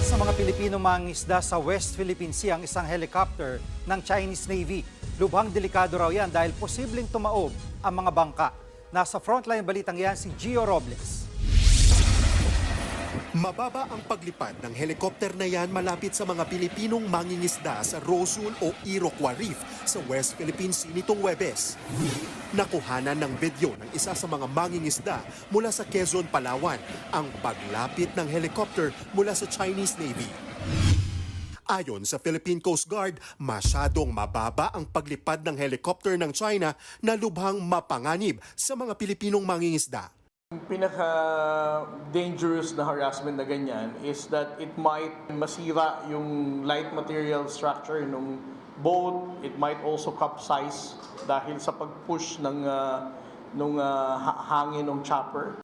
Hinaras ng mga Pilipino mangingisda sa West Philippine Sea ang isang helicopter ng Chinese Navy. Lubhang delikado raw yan dahil posibleng tumaob ang mga bangka. Nasa frontline balitang yan si Gio Robles. Mababa ang paglipad ng helikopter na yan malapit sa mga Pilipinong mangingisda sa Rosul o Iroquois Reef sa West Philippine Sea nitong Huwebes. Nakuhanan ng video ng isa sa mga mangingisda mula sa Quezon, Palawan ang paglapit ng helicopter mula sa Chinese Navy. Ayon sa Philippine Coast Guard, masyadong mababa ang paglipad ng helicopter ng China na lubhang mapanganib sa mga Pilipinong mangingisda. Yung pinaka-dangerous na harassment na ganyan is that it might masira yung light material structure ng boat. It might also capsize dahil sa pag-push ng hangin ng chopper.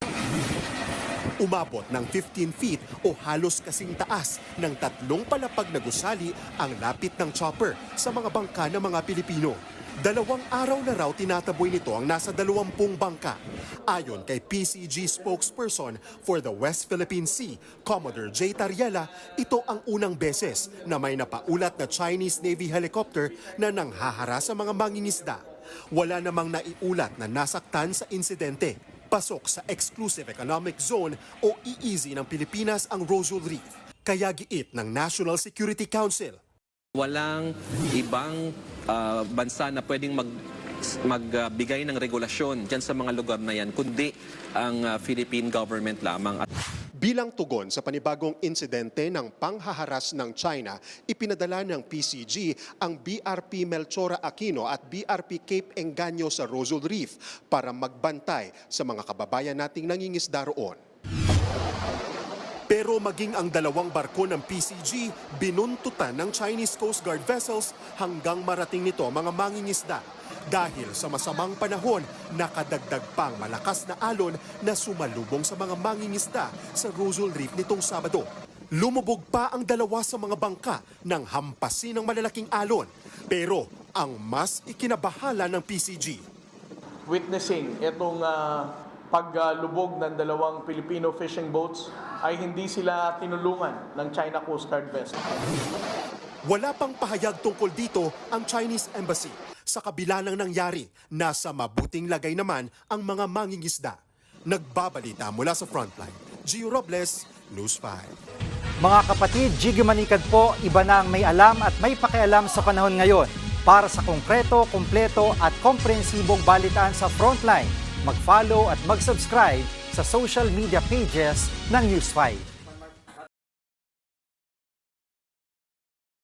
Umabot ng 15 feet o halos kasing taas ng 3 palapag na gusali ang lapit ng chopper sa mga bangka ng mga Pilipino. 2 araw na raw tinataboy nito ang nasa 20 bangka. Ayon kay PCG spokesperson for the West Philippine Sea, Commodore J. Tariela, ito ang unang beses na may napaulat na Chinese Navy helicopter na nanghahara sa mga mangingisda. Wala namang naiulat na nasaktan sa insidente. Pasok sa Exclusive Economic Zone o EEZ ng Pilipinas ang Rosul Reef. Kaya giit ng National Security Council. Walang ibang bansa na pwedeng magbigay ng regulasyon dyan sa mga lugar na yan, kundi ang Philippine government lamang. Bilang tugon sa panibagong insidente ng panghaharas ng China, ipinadala ng PCG ang BRP Melchora Aquino at BRP Cape Engaño sa Rosul Reef para magbantay sa mga kababayan nating nangingisda roon. Pero maging ang 2 barko ng PCG, binuntutan ng Chinese Coast Guard vessels hanggang marating nito mga mangingisda. Dahil sa masamang panahon, nakadagdag pang malakas na alon na sumalubong sa mga mangingisda sa Rosul Reef nitong Sabado. Lumubog pa ang 2 sa mga bangka nang hampasin ng malalaking alon. Pero ang mas ikinabahala ng PCG. Witnessing itong paglubog ng 2 Filipino fishing boats ay hindi sila tinulungan ng China Coast Guard vessel. Wala pang pahayag tungkol dito ang Chinese Embassy. Sa kabila ng nangyari, nasa mabuting lagay naman ang mga mangingisda. Nagbabalita mula sa Frontline. Gio Robles, News 5. Mga kapatid, Jiggy Manikad po, iba na ang may alam at may pakialam sa panahon ngayon. Para sa konkreto, kumpleto at komprehensibong balitaan sa Frontline, mag-follow at mag-subscribe sa social media pages ng News 5.